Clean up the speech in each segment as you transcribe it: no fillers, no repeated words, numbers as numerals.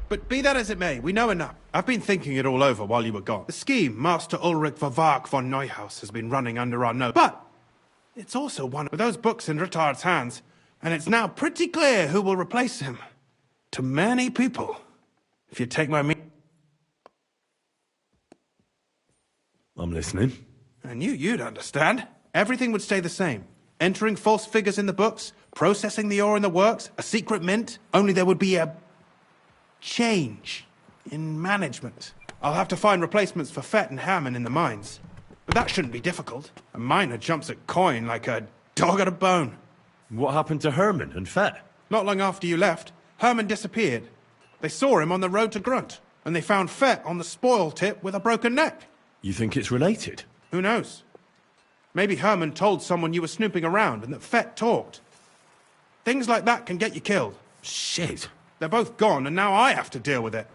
But be that as it may, we know enough. I've been thinking it all over while you were gone. The scheme Master Ulrich Vervark von Neuhaus has been running under our nose. But it's also one of those books in Rittard's hands, and it's now pretty clear who will replace him. To many people, if you take my meaning. I'm listening. I knew you'd understand. Everything would stay the same. Entering false figures in the books, processing the ore in the works, a secret mint, only there would be a change in management. I'll have to find replacements for Fett and Hammond in the mines. But that shouldn't be difficult. A miner jumps at coin like a dog at a bone. What happened to Herman and Fett? Not long after you left, Herman disappeared. They saw him on the road to Grunt, and they found Fett on the spoil tip with a broken neck. You think it's related? Who knows? Maybe Herman told someone you were snooping around and that Fett talked. Things like that can get you killed. Shit. They're both gone, and now I have to deal with it.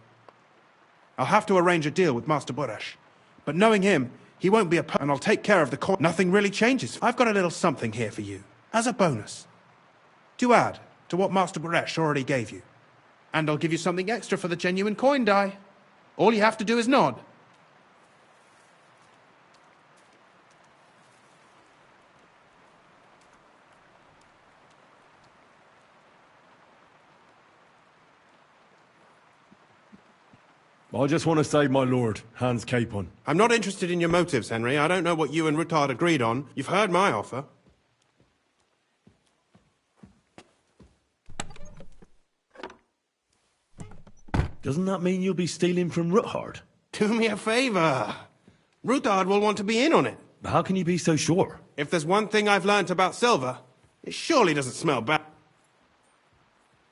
I'll have to arrange a deal with Master Boresh. But knowing him, he won't be and I'll take care of the coin. Nothing really changes. I've got a little something here for you, as a bonus. To add to what Master Boresh already gave you. And I'll give you something extra for the genuine coin die. All you have to do is nod. I just want to save my lord, Hans Capon. I'm not interested in your motives, Henry. I don't know what you and Rittard agreed on. You've heard my offer. Doesn't that mean you'll be stealing from Rittard? Do me a favor. Rittard will want to be in on it. How can you be so sure? If there's one thing I've learnt about silver, it surely doesn't smell bad.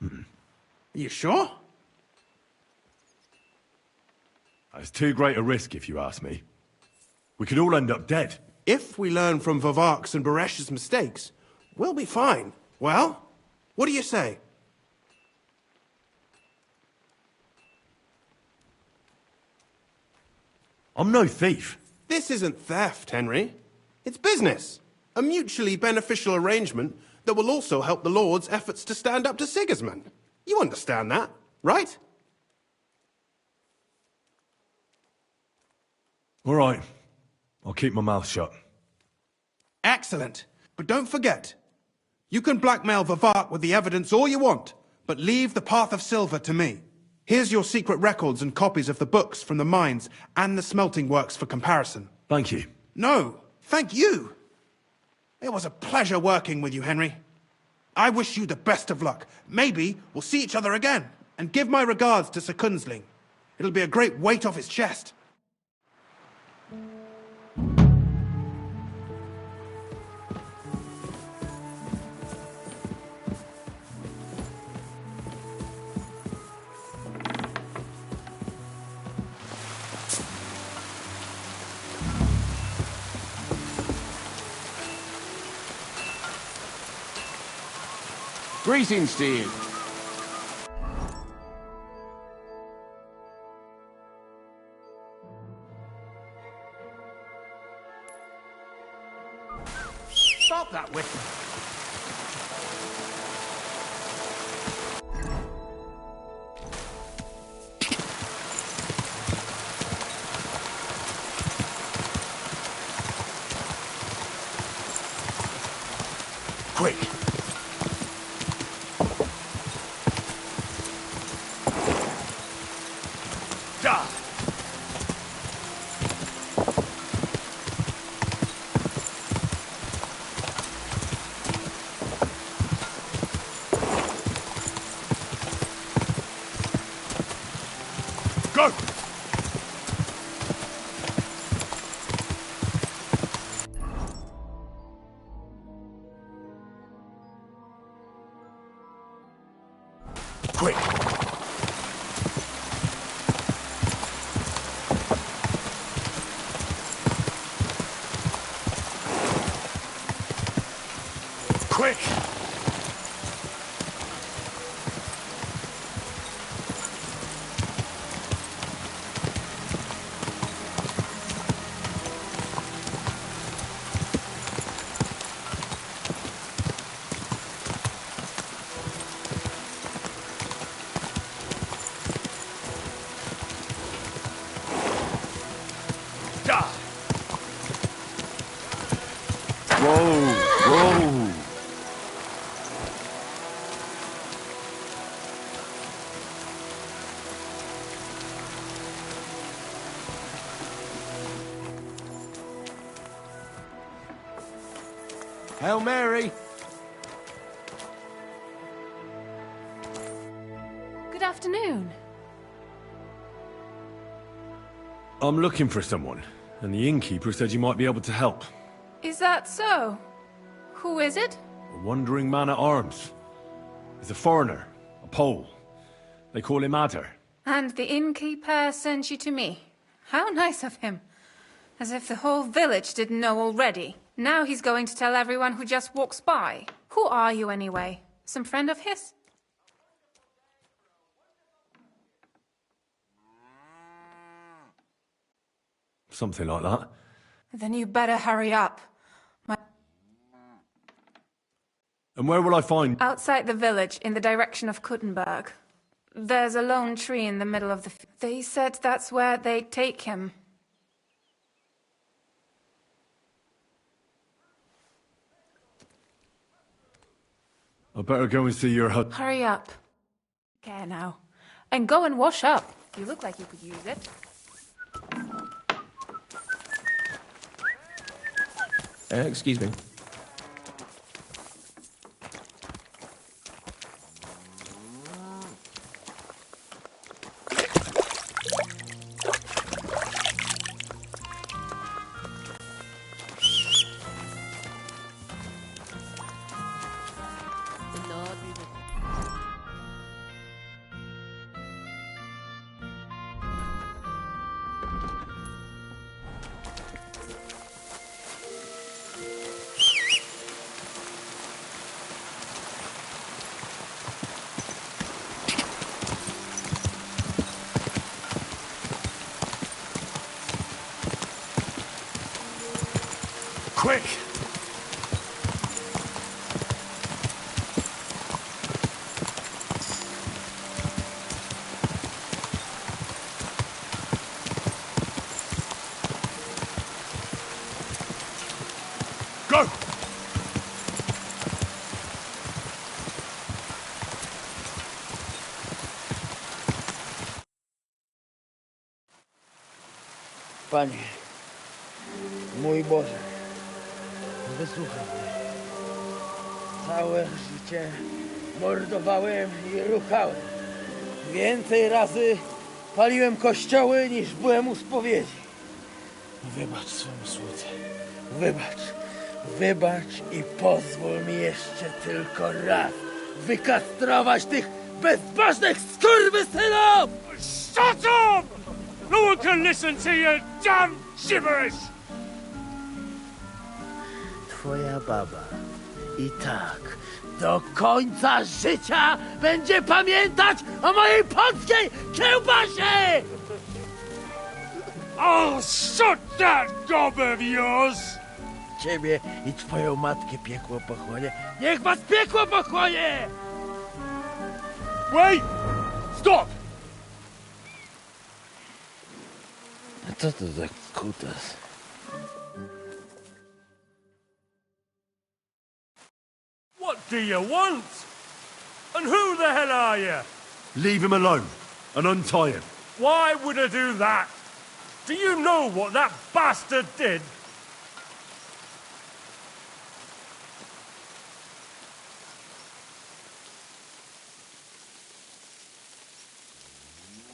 Are you sure? It's too great a risk, if you ask me. We could all end up dead. If we learn from Vervark's and Boresh's mistakes, we'll be fine. Well, what do you say? I'm no thief. This isn't theft, Henry. It's business. A mutually beneficial arrangement that will also help the Lord's efforts to stand up to Sigismund. You understand that, right? All right. I'll keep my mouth shut. Excellent. But don't forget, you can blackmail Vervark with the evidence all you want, but leave the path of silver to me. Here's your secret records and copies of the books from the mines and the smelting works for comparison. Thank you. No, thank you. It was a pleasure working with you, Henry. I wish you the best of luck. Maybe we'll see each other again. And give my regards to Sir Kunzling. It'll be a great weight off his chest. Greetings to you. Stop that whip. Quick. Go! Quick! Quick! Hail Mary! Good afternoon. I'm looking for someone, and the innkeeper said you might be able to help. Is that so? Who is it? A wandering man at arms. He's a foreigner, a Pole. They call him Adder. And the innkeeper sent you to me. How nice of him. As if the whole village didn't know already. Now he's going to tell everyone who just walks by. Who are you anyway? Some friend of his? Something like that. Then you better hurry up. And where will I find... Outside the village, in the direction of Kuttenberg. There's a lone tree in the middle of the... They said that's where they'd take him. I better go and see your hut. Hurry up. Okay, now. And go and wash up. You look like you could use it. Excuse me. Quick! Go! Panie, mój Boże, wysłuchaj mnie. Całe życie mordowałem i ruchałem. Więcej razy paliłem kościoły, niż byłem u spowiedzi. Wybacz swemu słudze. Wybacz i pozwól mi jeszcze tylko raz wykastrować tych bezbożnych skurwysynów! Shut up! No one can listen to your damn gibberish! Twoja baba i tak do końca życia będzie pamiętać o mojej polskiej kiełbasie! I'll shut that gob of yours! Ciebie i twoją matkę piekło pochłonie. Niech was piekło pochłonie! Wait! Stop! A co to za kutas? What do you want? And who the hell are you? Leave him alone and untie him. Why would I do that? Do you know what that bastard did?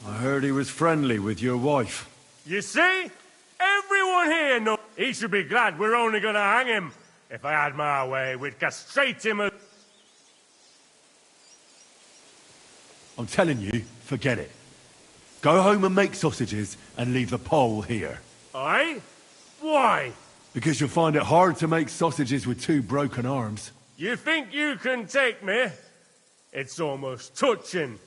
I heard he was friendly with your wife. You see? Everyone here knows. He should be glad we're only gonna hang him. If I had my way, we'd castrate him. I'm telling you, forget it. Go home and make sausages and leave the pole here. Aye? Why? Because you'll find it hard to make sausages with two broken arms. You think you can take me? It's almost touching.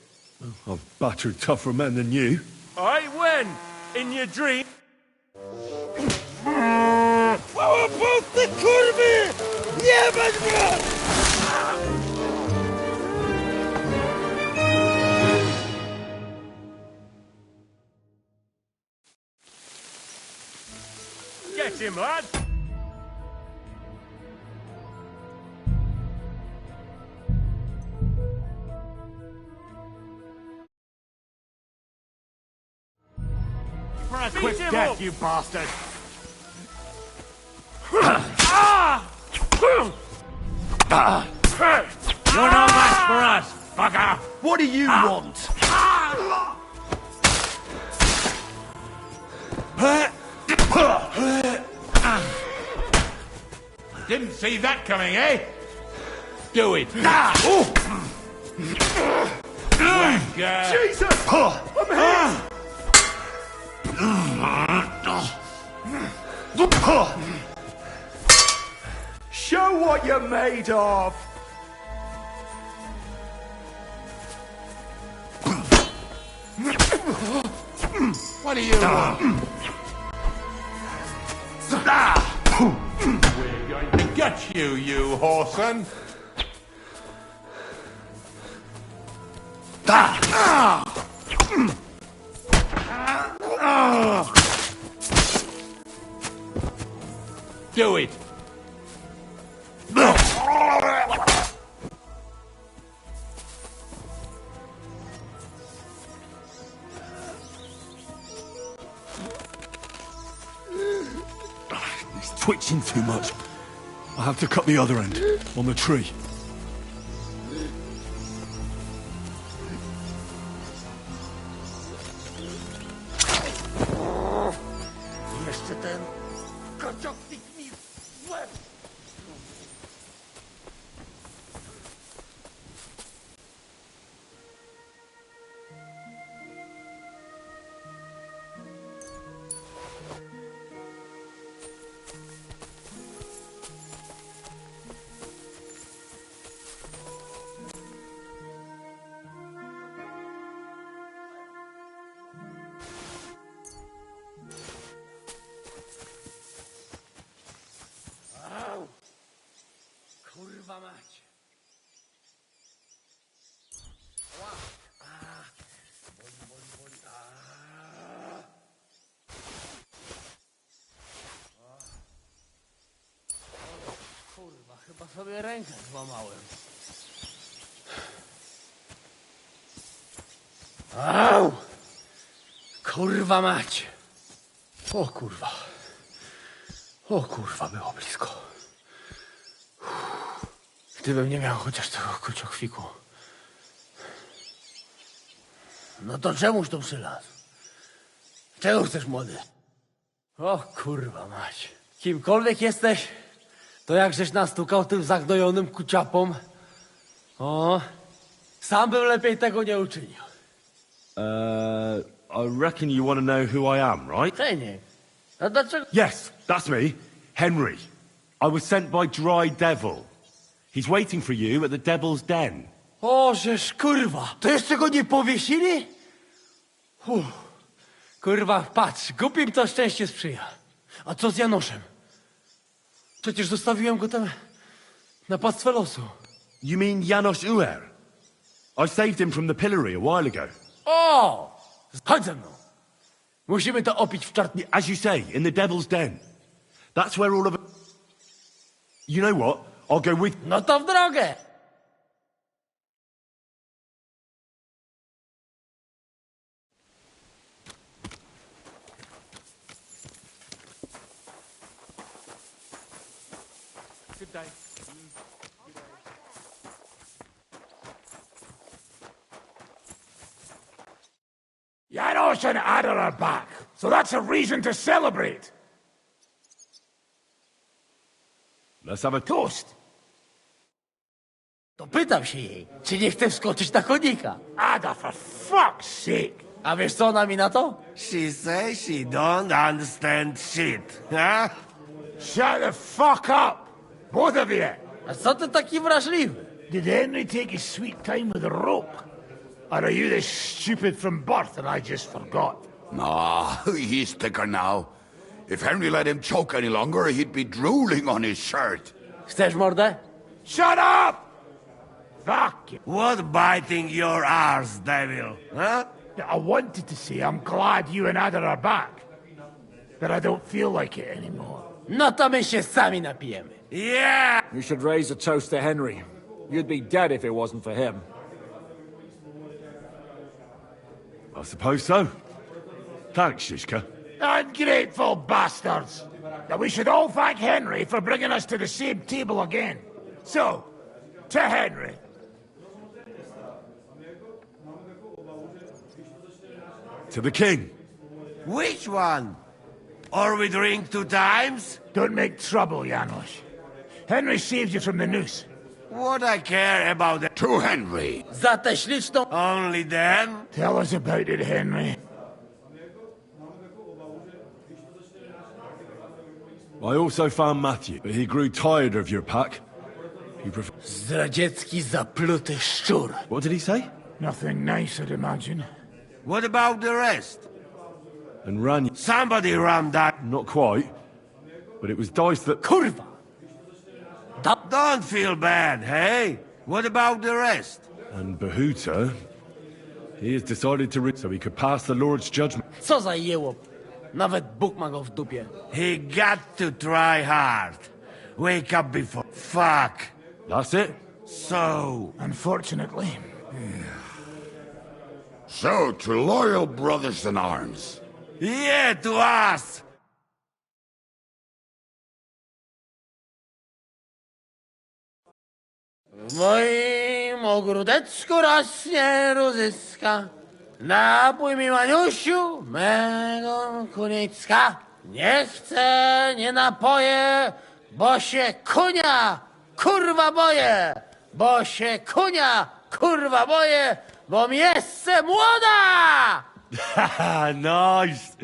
I've battered tougher men than you. Aye, when? In your dream? Małopolscy kurwy! Jebać mnie! Get him, lad! For a quick death, you bastard! You're no match for us, fucker! What do you want? Didn't see that coming, eh? Do it. Jesus! I'm here! Show what you're made of! What do you want? We're going to get you, you whoreson! Do it! He's twitching too much. I'll have to cut the other end, on the tree. Jeszcze ten kocioknik mi w łeb! Kurwa mać. Ła. Boli. Kurwa, chyba sobie rękę złamałem. Au! Kurwa mać. O kurwa. O kurwa, było blisko. Gdybym nie miał chociaż tego kruciokwiku. No to czemuż tu przylazł? Czego chcesz, młody? O kurwa mać. Kimkolwiek jesteś, to jakżeś nastukał tym zagnojonym kuciapom. O, sam bym lepiej tego nie uczynił. I reckon you want to know who I am, right? Fajnie. A dlaczego? Yes, that's me. Henry. I was sent by Dry Devil. He's waiting for you at the Devil's Den. O, żeż kurwa. To jeszcze go nie powiesili? Kurwa, patrz, głupim to szczęście sprzyja. A co z Janoszem? Przecież zostawiłem go tam na pastwę losu. You mean Janos Uer? I saved him from the pillory a while ago. O! Chodź ze mną. Musimy to opić w czarni... As you say, in the Devil's Den. That's where all of it... You know what? I'll go with... No to w drogę! Good day. Janos and Ada are back, so that's a reason to celebrate. Let's have a toast. To pytam się jej, czy nie chce wskoczyć na konika. Ada, for fuck's sake! A wiesz co ona mi na to? She says she don't understand shit, huh? Shut the fuck up! Both of you! A co ty taki wrażliwy? Did Henry take his sweet time with the rope? Or are you this stupid from birth and I just forgot? Nah, he's thicker now. If Henry let him choke any longer, he'd be drooling on his shirt. Chcesz mordę? Shut up! Fuck you. What biting your arse, devil, huh? I wanted to say I'm glad you and Ada are back. But I don't feel like it anymore. No to my się sami napijemy. Yeah! You should raise a toast to Henry. You'd be dead if it wasn't for him. I suppose so. Thanks, Shishka. Ungrateful bastards! That we should all thank Henry for bringing us to the same table again. So, To Henry. To the king. Which one? Or we drink 2 times? Don't make trouble, Janos. Henry saved you from the noose. What I care about it? To Henry. Za tę śliczną... Only then? Tell us about it, Henry. I also found Matthew, but he grew tired of your pack. He Zdradziecki, zapluty szczur. What did he say? Nothing nice, I'd imagine. What about the rest? And ran... Somebody ran that. Not quite. But it was Dice that... Kurwa! Don't feel bad, hey? What about the rest? And Bahuta... He has decided to... so he could pass the Lord's judgment. Co za jełop. Nawet Bóg ma go w dupie. He got to try hard. Wake up before... Fuck. That's it? So... Unfortunately. So, to loyal brothers in arms. Yeah, to us! W moim ogródeczku rośnie różyska. Napój mi, Maniusiu, mego kunicka. Nie chcę, nie napoję, bo się kunia, kurwa boję. Bo się kunia, kurwa boję, bom jeszcze młoda! Nice.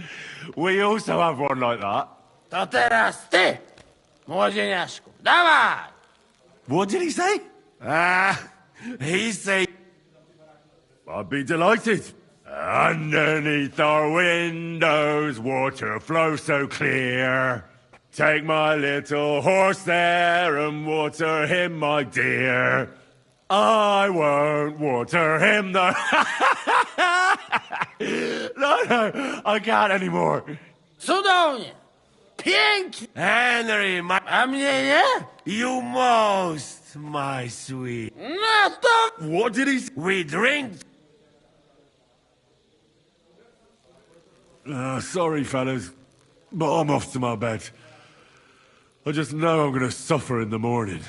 We also have one like that. To teraz ty, młodzieniaszku, dawaj! What did he say? He say... I'd be delighted. Underneath our windows, water flows so clear. Take my little horse there and water him, my dear. I won't water him, though. No, I can't anymore. Cudownie! Pięknie! Henry, my... A mnie nie? You most, my sweet. No to... What did he say? We drink... Sorry, fellas, but I'm off to my bed. I just know I'm gonna suffer in the morning.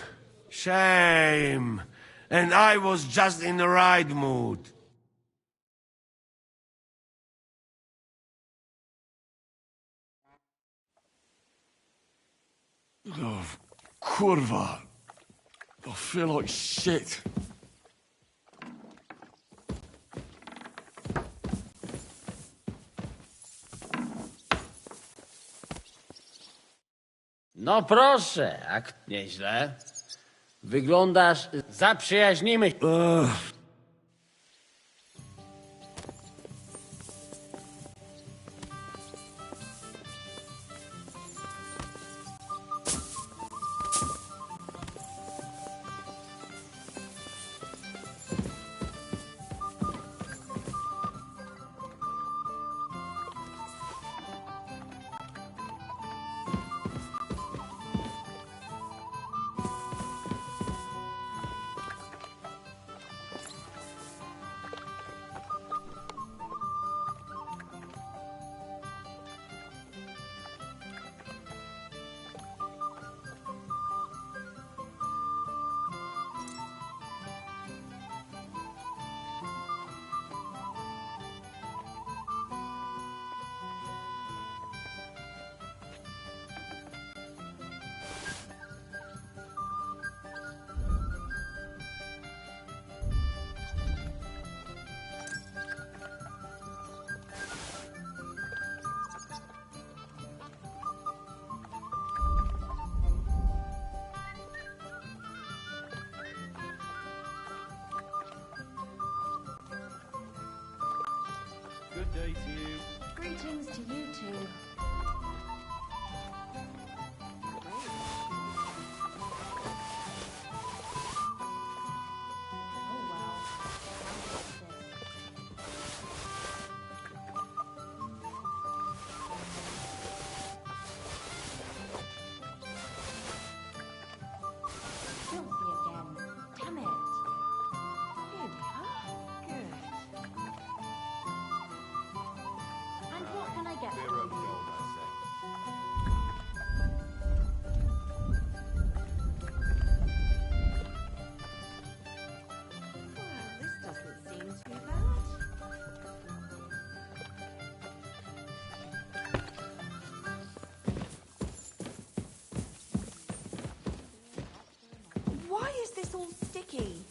Shame. And I was just in the right mood. Oh, kurwa. I feel like shit. No proszę, jak nieźle. Wyglądasz... Zaprzyjaźnimy się. Good day to you. Greetings to you too. Oh wow. Filthy again. Damn it. Here we are. Good. And what can I get for you? all sticky.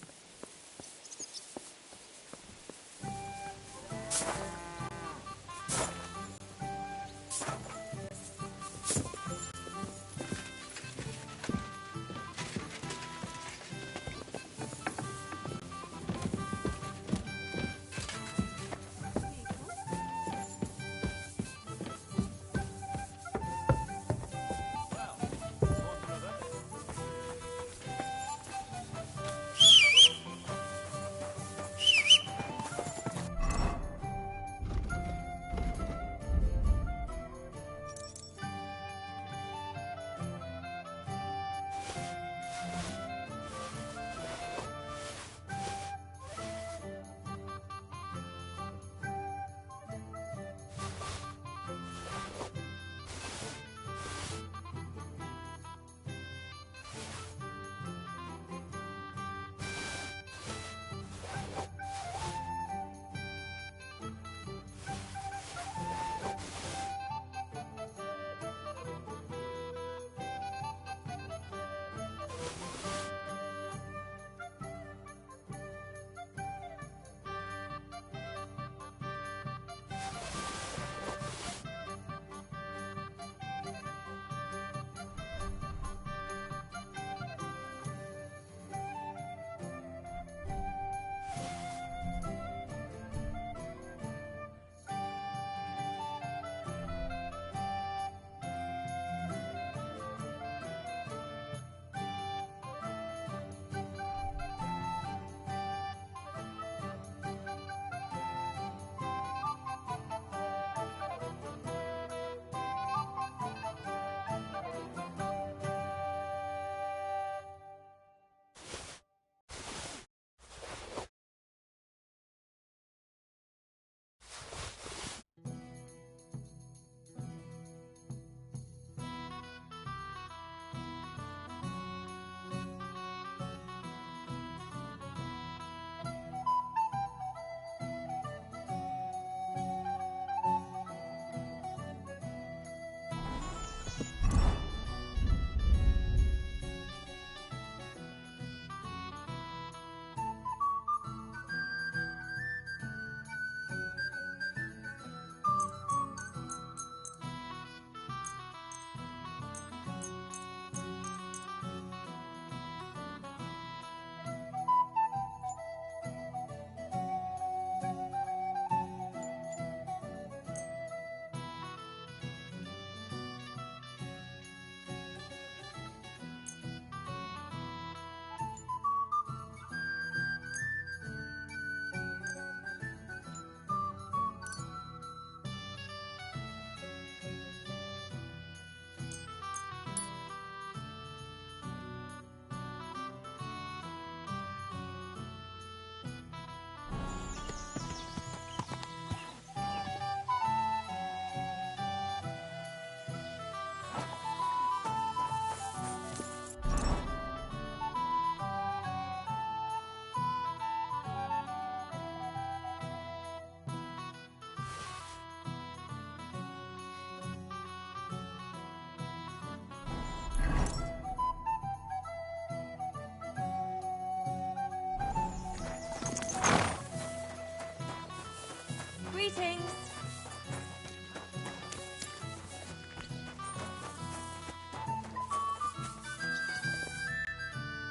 Greetings.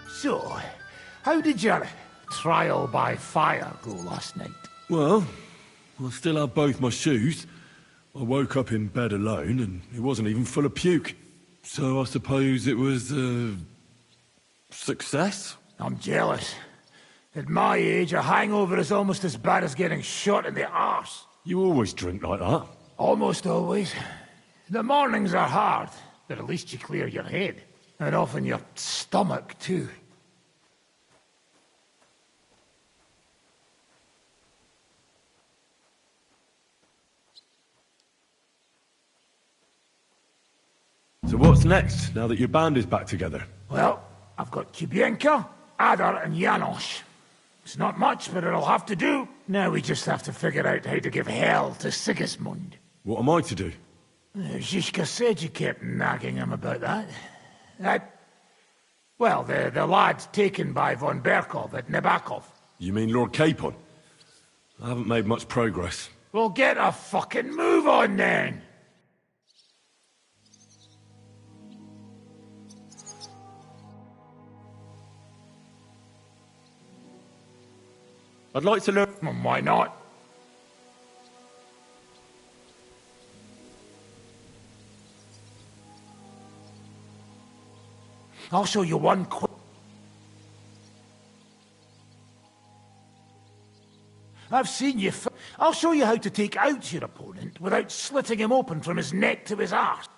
So, how did your trial by fire go last night? Well, I still have both my shoes. I woke up in bed alone, and it wasn't even full of puke. So I suppose it was a success? I'm jealous. At my age, a hangover is almost as bad as getting shot in the arse. You always drink like that? Almost always. The mornings are hard, but at least you clear your head. And often your stomach, too. So what's next, now that your band is back together? Well, I've got Kubienka, Adar, and Janos. It's not much, but it'll have to do. Now we just have to figure out how to give hell to Sigismund. What am I to do? Zizka said you kept nagging him about that. Well, the lads taken by von Berkov at Nebakov. You mean Lord Capon? I haven't made much progress. Well, get a fucking move on then! I'd like to learn... Why not? I'll show you one quick... I've seen you... I'll show you how to take out your opponent without slitting him open from his neck to his arse.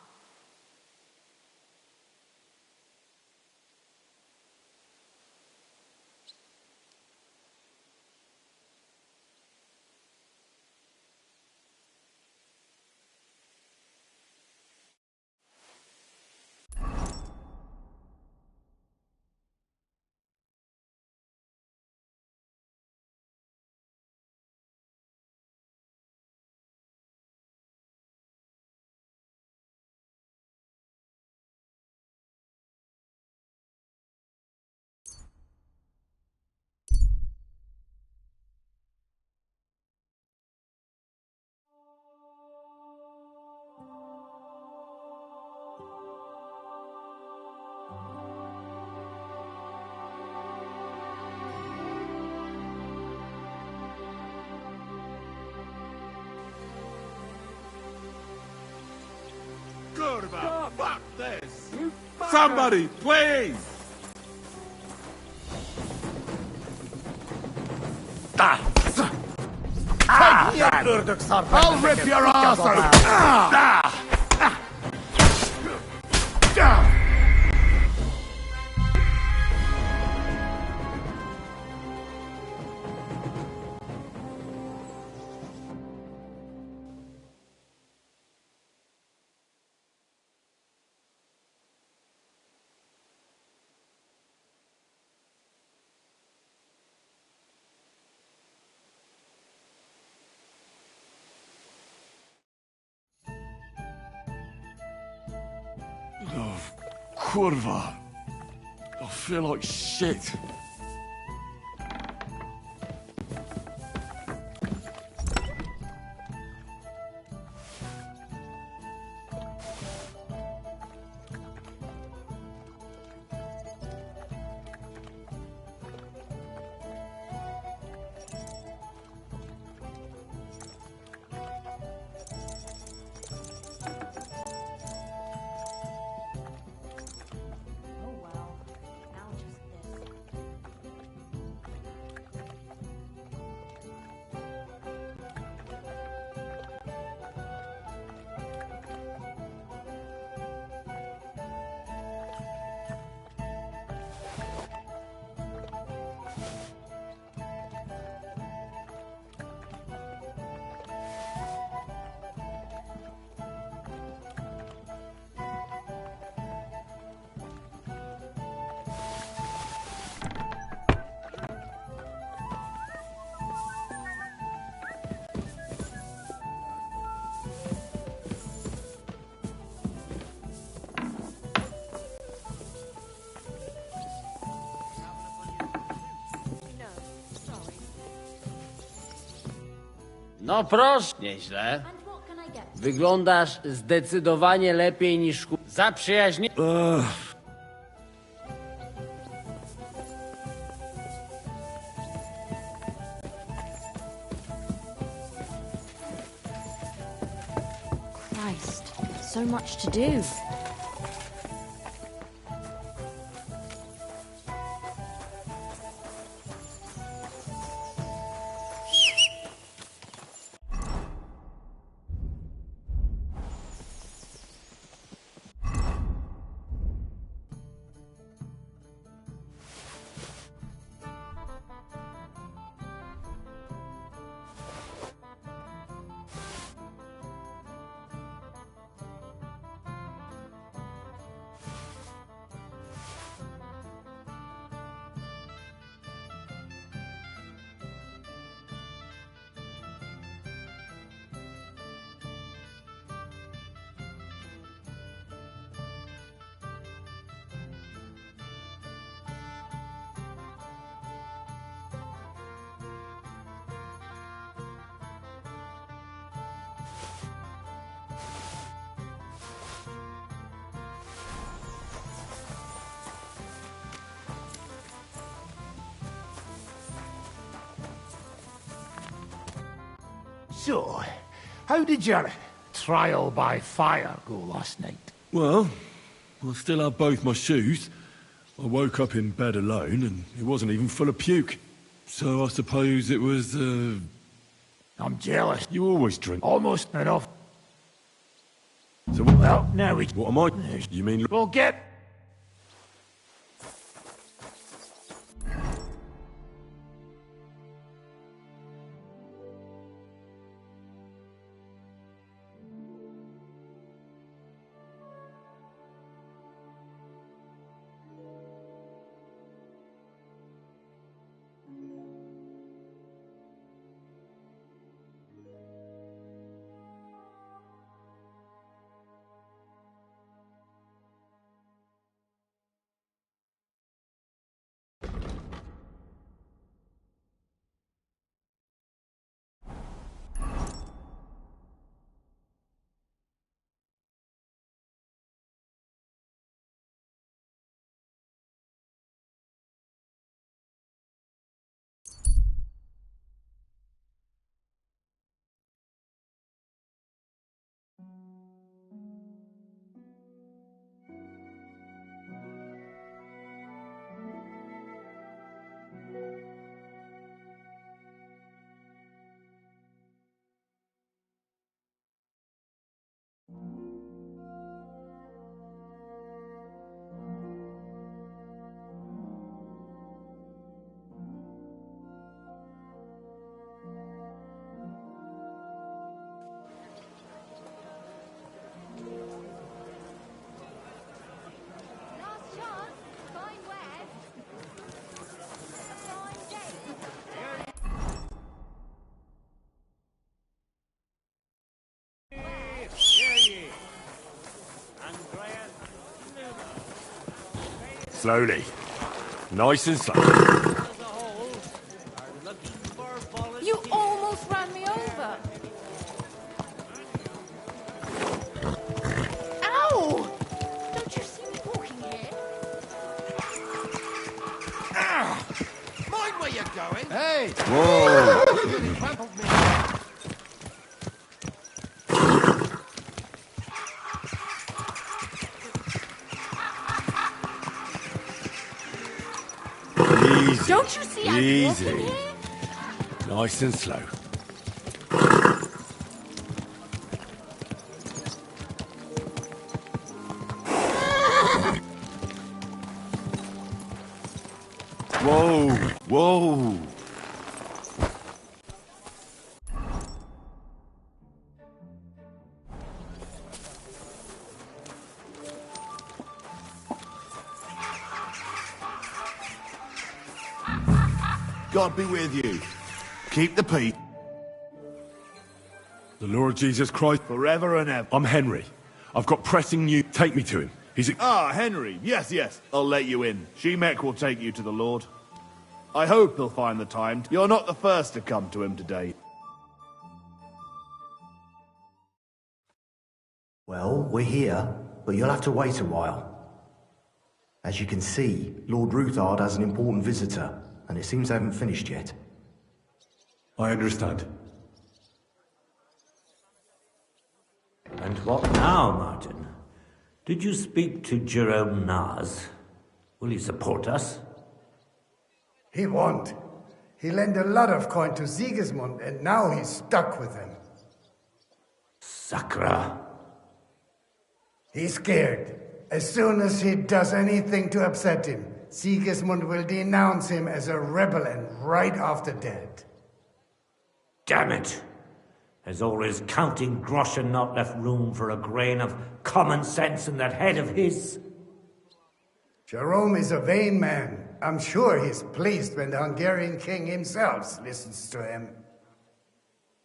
Kurva, fuck this! Somebody, please! I'll rip your ass out! Oh, kurva. I feel like shit. No proszę, nieźle. Wyglądasz zdecydowanie lepiej niż zaprzyjaźni... Christ, so much to do. So, how did your trial by fire go last night? Well, I still have both my shoes. I woke up in bed alone, and it wasn't even full of puke. So I suppose it was, I'm jealous. You always drink. Almost enough. So Well, now we... what am I? You mean... We'll get... Slowly. Nice and slow. You almost ran me over. Ow! Don't you see me walking here? Mind where you're going. Hey! Whoa! You trampled me. Easy. Don't you see I'm Easy. walking here? Nice and slow. Whoa! Whoa! God be with you. Keep the peace. The Lord Jesus Christ. Forever and ever. I'm Henry. I've got pressing news. Take me to him. He's a... Ah, Henry. Yes, yes. I'll let you in. Shemek will take you to the Lord. I hope he'll find the time. You're not the first to come to him today. Well, we're here, but you'll have to wait a while. As you can see, Lord Ruthard has an important visitor, and it seems they haven't finished yet. I understand. And what now, Martin? Did you speak to Jerome Naz? Will he support us? He won't. He lent a lot of coin to Sigismund, and now he's stuck with him. Sakra. He's scared. As soon as he does anything to upset him, Sigismund will denounce him as a rebel and right after dead. Damn it! Has all his counting groschen not left room for a grain of common sense in that head of his? Jerome is a vain man. I'm sure he's pleased when the Hungarian king himself listens to him.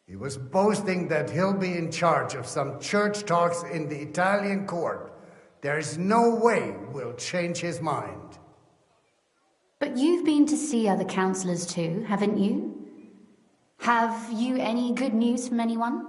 He was boasting that he'll be in charge of some church talks in the Italian court. There is no way we'll change his mind. But you've been to see other councillors too, haven't you? Have you any good news from anyone?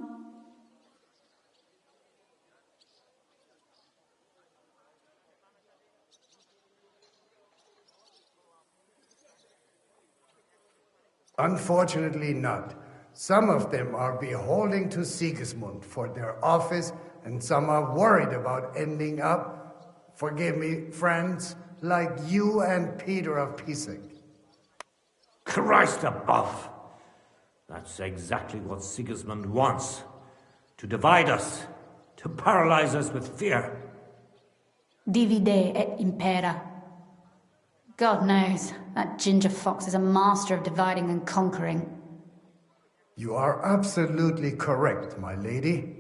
Unfortunately not. Some of them are beholding to Sigismund for their office, and some are worried about ending up, forgive me, friends, like you and Peter of Pisek. Christ above! That's exactly what Sigismund wants. To divide us, to paralyze us with fear. Divide et impera. God knows, that ginger fox is a master of dividing and conquering. You are absolutely correct, my lady.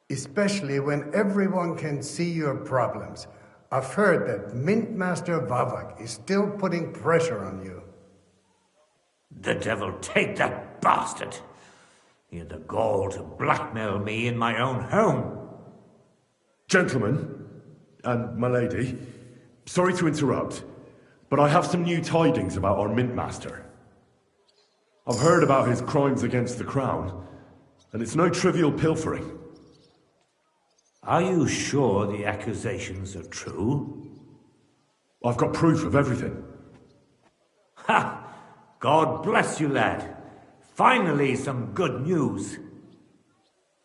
Especially when everyone can see your problems. I've heard that Mint Master Vavak is still putting pressure on you. The devil take that bastard! He had the gall to blackmail me in my own home. Gentlemen, and my lady, sorry to interrupt, but I have some new tidings about our Mint Master. I've heard about his crimes against the Crown, and it's no trivial pilfering. Are you sure the accusations are true? I've got proof of everything. Ha! God bless you, lad. Finally, some good news.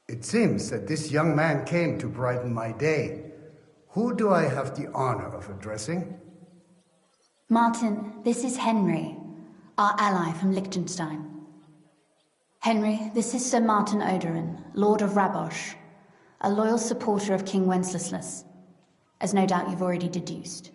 It seems that this young man came to brighten my day. Who do I have the honor of addressing? Martin, this is Henry, our ally from Liechtenstein. Henry, this is Sir Martin Odorin, Lord of Rabosh, a loyal supporter of King Wenceslas, as no doubt you've already deduced.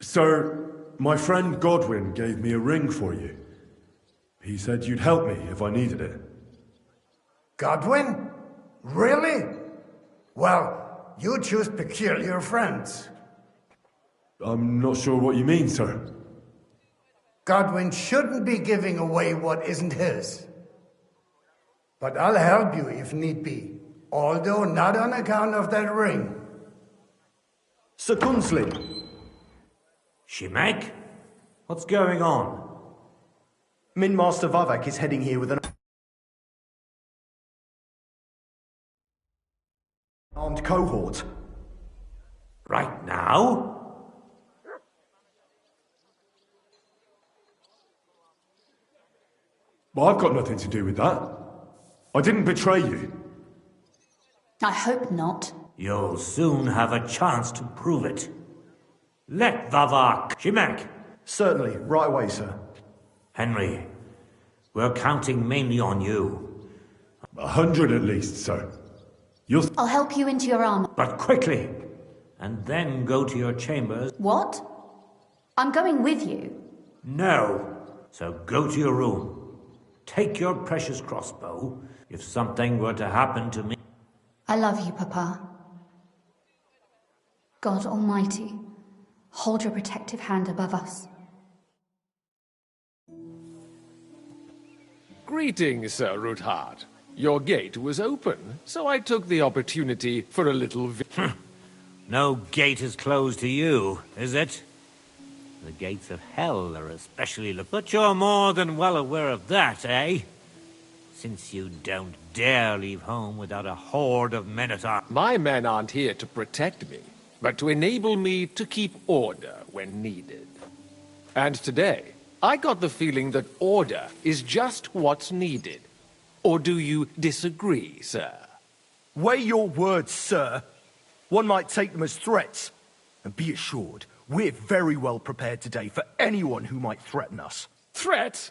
Sir, my friend Godwin gave me a ring for you. He said you'd help me if I needed it. Godwin? Really? Well, you choose peculiar friends. I'm not sure what you mean, sir. Godwin shouldn't be giving away what isn't his. But I'll help you if need be, although not on account of that ring. Sir Gunsley! Shimek? What's going on? Mint Master Vavak is heading here with an armed cohort. Right now? Well, I've got nothing to do with that. I didn't betray you. I hope not. You'll soon have a chance to prove it. Let Vavak... Shimek! Certainly, right away, sir. Henry, we're counting mainly on you. 100 at least, sir. I'll help you into your armor. But quickly! And then go to your chambers. What? I'm going with you. No. So go to your room. Take your precious crossbow. If something were to happen to me... I love you, Papa. God Almighty, hold your protective hand above us. Greetings, Sir Ruthard. Your gate was open, so I took the opportunity for a little... No gate is closed to you, is it? The gates of hell are especially... But you're more than well aware of that, eh? Since you don't dare leave home without a horde of men-at-arms. My men aren't here to protect me, but to enable me to keep order when needed. And today, I got the feeling that order is just what's needed. Or do you disagree, sir? Weigh your words, sir. One might take them as threats. And be assured, we're very well prepared today for anyone who might threaten us. Threat?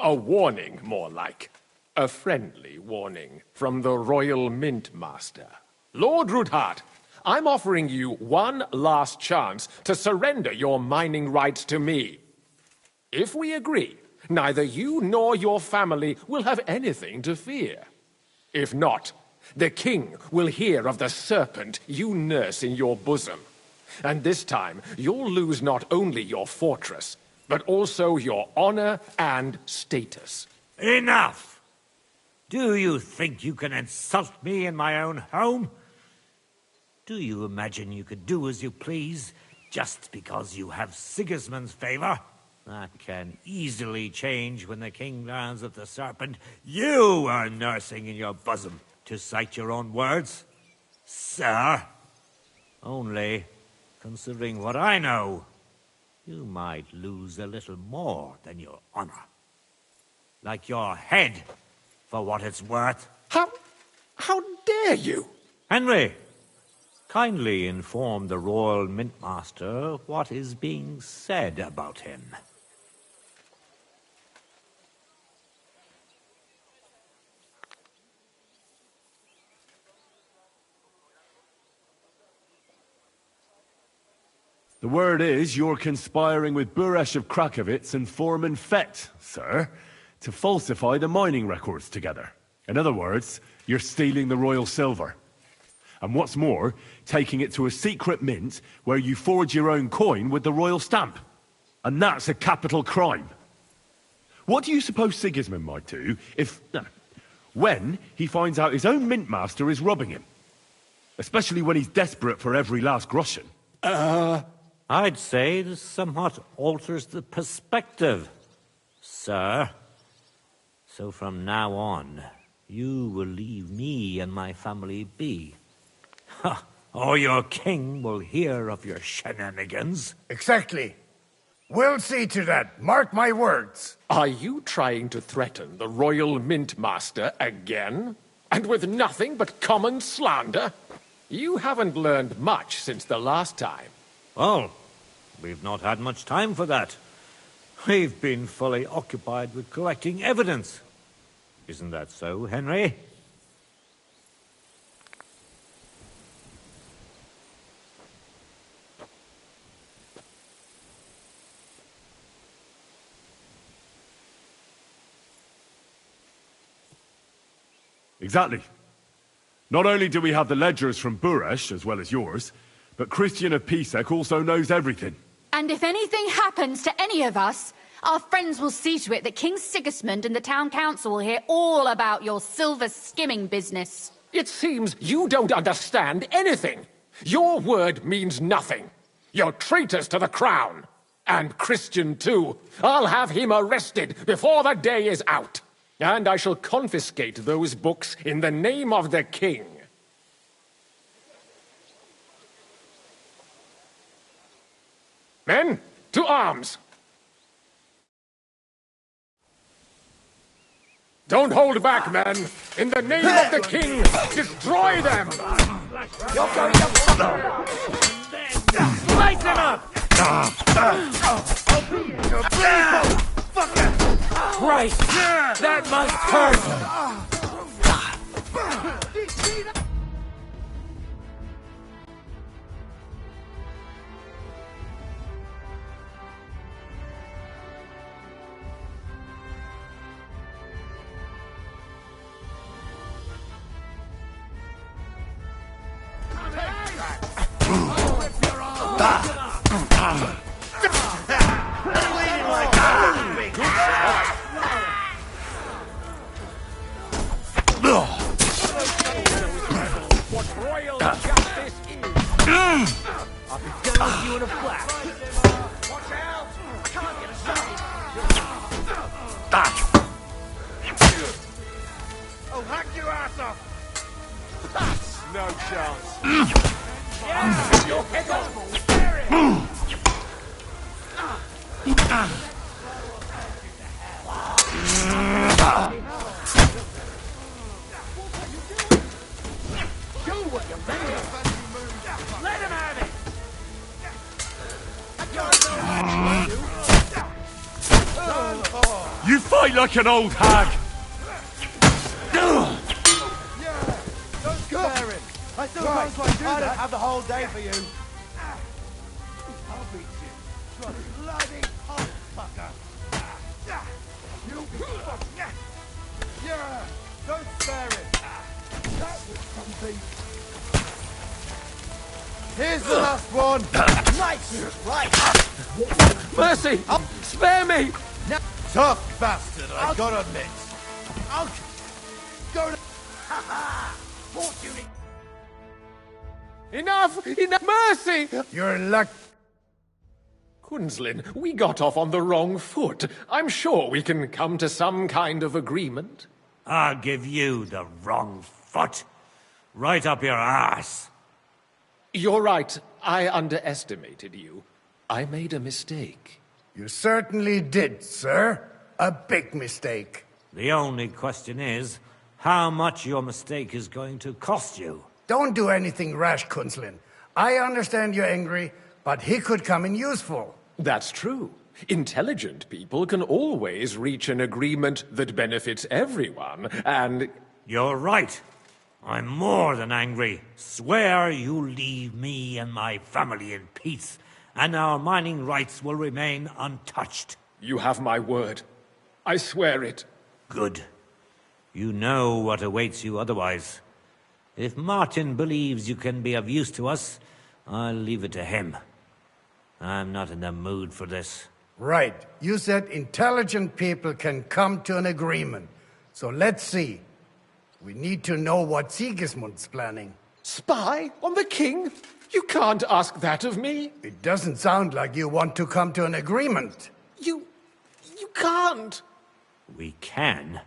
A warning, more like. A friendly warning from the Royal Mint Master. Lord Ruthard, I'm offering you one last chance to surrender your mining rights to me. If we agree, neither you nor your family will have anything to fear. If not, the king will hear of the serpent you nurse in your bosom. And this time, you'll lose not only your fortress, but also your honor and status. Enough! Do you think you can insult me in my own home? Do you imagine you could do as you please, just because you have Sigismund's favor? That can easily change when the king learns of the serpent you are nursing in your bosom, to cite your own words. Sir, only, considering what I know, you might lose a little more than your honor. Like your head, for what it's worth. How dare you? Henry, kindly inform the Royal Mint Master what is being said about him. The word is you're conspiring with Buresh of Krakowitz and Foreman Fett, sir, to falsify the mining records together. In other words, you're stealing the royal silver. And what's more, taking it to a secret mint where you forge your own coin with the royal stamp. And that's a capital crime. What do you suppose Sigismund might do if... when he finds out his own mint master is robbing him? Especially when he's desperate for every last groschen. I'd say this somewhat alters the perspective, sir. So from now on, you will leave me and my family be. Or your king will hear of your shenanigans. Exactly. We'll see to that. Mark my words. Are you trying to threaten the Royal Mint Master again? And with nothing but common slander? You haven't learned much since the last time. Well, we've not had much time for that. We've been fully occupied with collecting evidence. Isn't that so, Henry? Exactly. Not only do we have the ledgers from Buresh, as well as yours, but Christian of Pisek also knows everything. And if anything happens to any of us, our friends will see to it that King Sigismund and the town council will hear all about your silver skimming business. It seems you don't understand anything. Your word means nothing. You're traitors to the crown. And Christian, too. I'll have him arrested before the day is out. And I shall confiscate those books in the name of the king. Men, to arms! Don't hold back, men! In the name of the king, destroy them! You're going to... Slice him up! Christ! That must hurt! You fight like an old hag! Don't spare him! I still can't quite do that. I don't have the whole day for you. I'll beat you. You bloody hot fucker. Yeah, don't spare him. That was something. Here's the last one. Nice, right. Mercy! Spare me! Tough bastard, I gotta admit. I'll go to... Fortune. Enough! Enough! Mercy! You're luck. Kunzlin, we got off on the wrong foot. I'm sure we can come to some kind of agreement. I'll give you the wrong foot. Right up your ass. You're right. I underestimated you. I made a mistake. You certainly did, sir. A big mistake. The only question is, how much your mistake is going to cost you. Don't do anything rash, Kunzlin. I understand you're angry, but he could come in useful. That's true. Intelligent people can always reach an agreement that benefits everyone, and... You're right. I'm more than angry. Swear you leave me and my family in peace, and our mining rights will remain untouched. You have my word. I swear it. Good. You know what awaits you otherwise. If Martin believes you can be of use to us, I'll leave it to him. I'm not in the mood for this. Right. You said intelligent people can come to an agreement. So let's see. We need to know what Sigismund's planning. Spy on the king? You can't ask that of me. It doesn't sound like you want to come to an agreement. You can't. We can,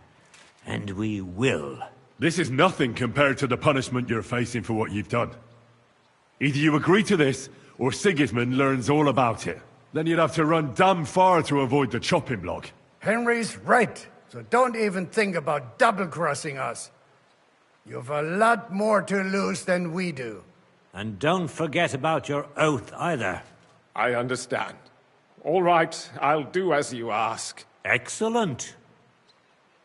and we will. This is nothing compared to the punishment you're facing for what you've done. Either you agree to this, or Sigismund learns all about it. Then you'd have to run damn far to avoid the chopping block. Henry's right, so don't even think about double-crossing us. You've a lot more to lose than we do. And don't forget about your oath either. I understand. All right, I'll do as you ask. Excellent.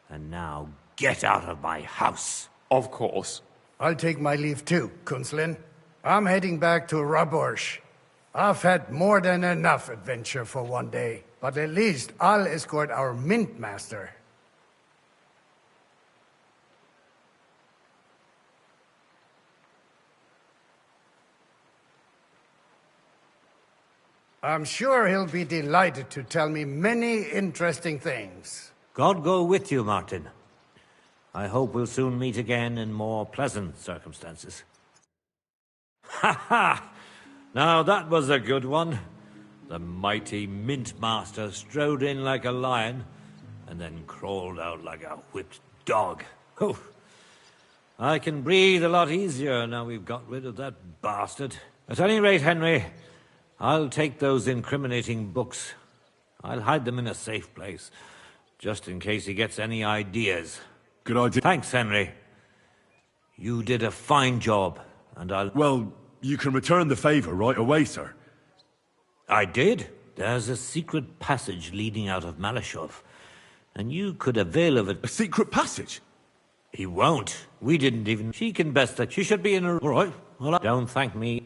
And now get out of my house. Of course. I'll take my leave too, Kunzlin. I'm heading back to Raborsh. I've had more than enough adventure for one day, but at least I'll escort our mint master. I'm sure he'll be delighted to tell me many interesting things. God go with you, Martin. I hope we'll soon meet again in more pleasant circumstances. Ha ha! Now that was a good one. The mighty Mint Master strode in like a lion, and then crawled out like a whipped dog. Oh, I can breathe a lot easier now we've got rid of that bastard. At any rate, Henry, I'll take those incriminating books. I'll hide them in a safe place, just in case he gets any ideas. Good idea. Thanks, Henry. You did a fine job, and I'll... Well, you can return the favor right away, sir. I did. There's a secret passage leading out of Malashov, and you could avail of it. A secret passage? He won't. We didn't even... She can best that. She should be in her... All right. Well, don't thank me.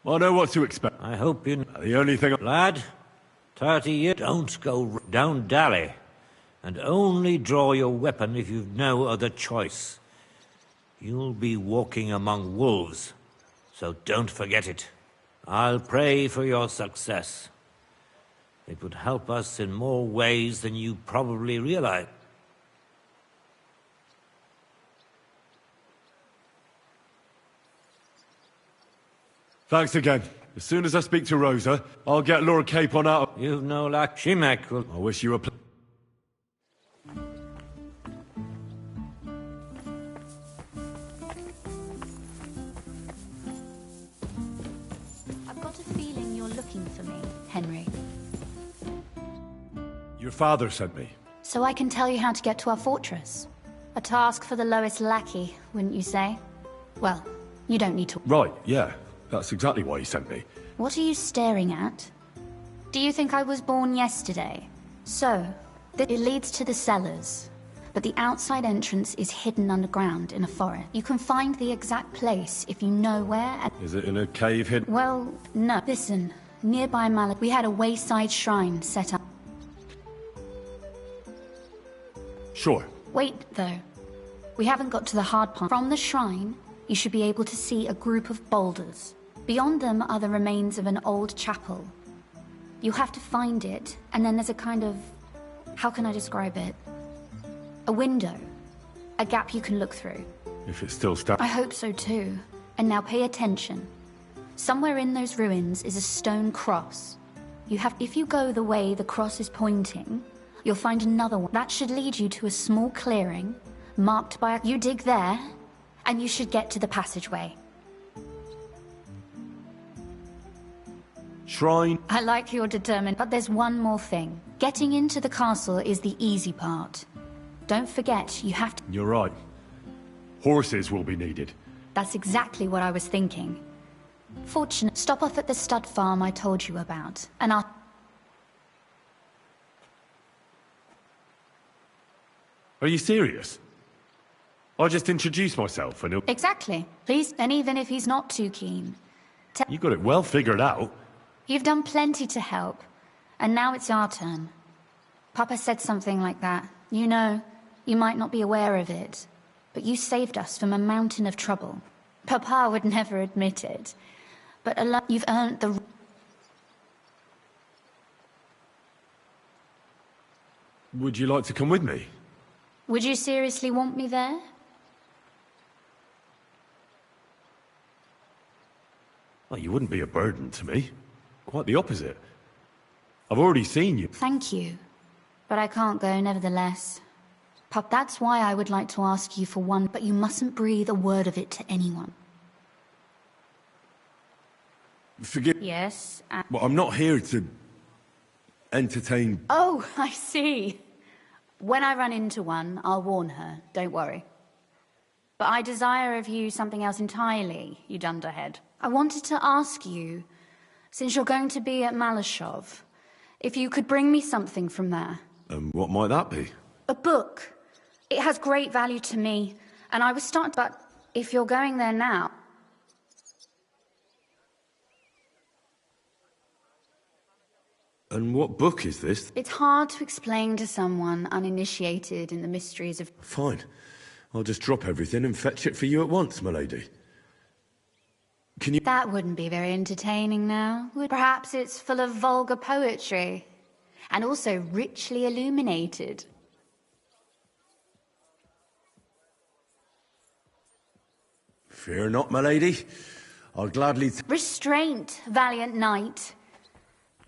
I know what to expect. I hope you... The only thing... Lad, 30 years... Don't dally. And only draw your weapon if you've no other choice. You'll be walking among wolves, so don't forget it. I'll pray for your success. It would help us in more ways than you probably realize. Thanks again. As soon as I speak to Rosa, I'll get Lord Capon out. You've no luck. Shimek will... I wish you a... I've got a feeling you're looking for me, Henry. Your father sent me. So I can tell you how to get to our fortress. A task for the lowest lackey, wouldn't you say? Well, you don't need to... Right, yeah. That's exactly why he sent me. What are you staring at? Do you think I was born yesterday? So, it leads to the cellars. But the outside entrance is hidden underground in a forest. You can find the exact place if you know where and... Is it in a cave hidden? Well, no. Listen, nearby Malak, we had a wayside shrine set up. Sure. Wait, though. We haven't got to the hard part. From the shrine, you should be able to see a group of boulders. Beyond them are the remains of an old chapel. You have to find it, and then there's a kind of... How can I describe it? A window. A gap you can look through. If it's still stuck. I hope so too. And now pay attention. Somewhere in those ruins is a stone cross. If you go the way the cross is pointing, you'll find another one. That should lead you to a small clearing, marked by a... You dig there, and you should get to the passageway. Shrine. I like you're determined, but there's one more thing. Getting into the castle is the easy part. Don't forget, you have to... You're right. Horses will be needed. That's exactly what I was thinking. Fortunate. Stop off at the stud farm I told you about, and I'll... Are you serious? I'll just introduce myself and he'll... Exactly. Please, and even if he's not too keen. You got it well figured out. You've done plenty to help, and now it's our turn. Papa said something like that. You know, you might not be aware of it, but you saved us from a mountain of trouble. Papa would never admit it, but you've earned the... Would you like to come with me? Would you seriously want me there? Well, you wouldn't be a burden to me. Quite the opposite. I've already seen you. Thank you. But I can't go nevertheless. Pup, that's why I would like to ask you for one, but you mustn't breathe a word of it to anyone. Forgive... Yes, Well, I'm not here to... entertain... Oh, I see. When I run into one, I'll warn her, don't worry. But I desire of you something else entirely, you dunderhead. I wanted to ask you, since you're going to be at Malashov, if you could bring me something from there. What might that be? A book. It has great value to me, and I was starting, but if you're going there now... And what book is this? It's hard to explain to someone uninitiated in the mysteries of... Fine. I'll just drop everything and fetch it for you at once, my lady. Can you... That wouldn't be very entertaining now. Perhaps it's full of vulgar poetry. And also richly illuminated. Fear not, my lady. I'll gladly... Restraint, valiant knight.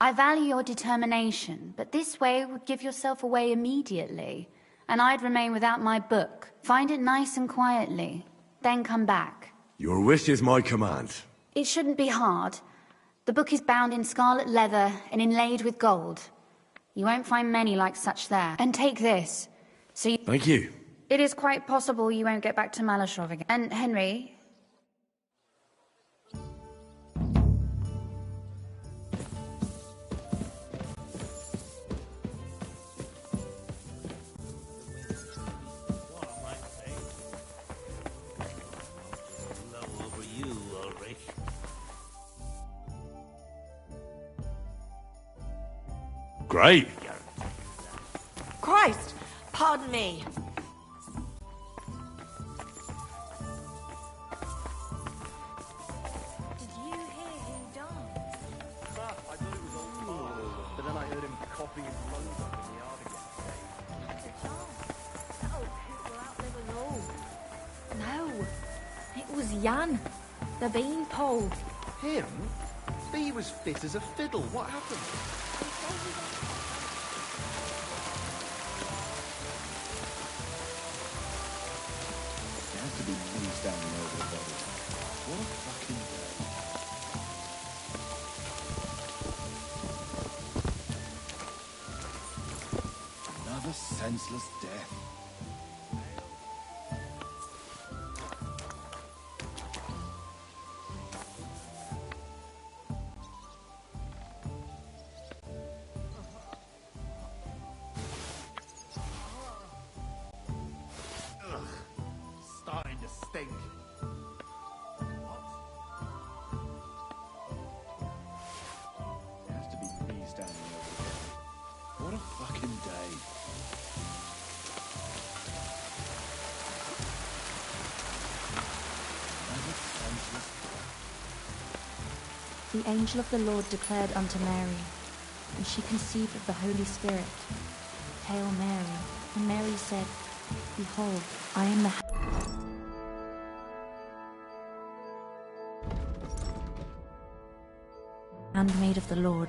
I value your determination, but this way would give yourself away immediately, and I'd remain without my book. Find it nice and quietly, then come back. Your wish is my command. It shouldn't be hard. The book is bound in scarlet leather and inlaid with gold. You won't find many like such there. And take this. Thank you. It is quite possible you won't get back to Malashov again. And Henry... Great. Christ! Pardon me. Did you hear he died? I thought it was old, but then I heard him copying lungs up in the yard again. That old coot will outlive us all. No, it was Jan, the beanpole. Him? He was fit as a fiddle. What happened? There has to be money standing over the body. What a fucking day. Another senseless death. Starting to stink. There has to be me standing over the body. What a fucking day. Another senseless death. The angel of the Lord declared unto Mary, and she conceived of the Holy Spirit. Hail Mary. And Mary said, Behold, I am the handmaid of the Lord.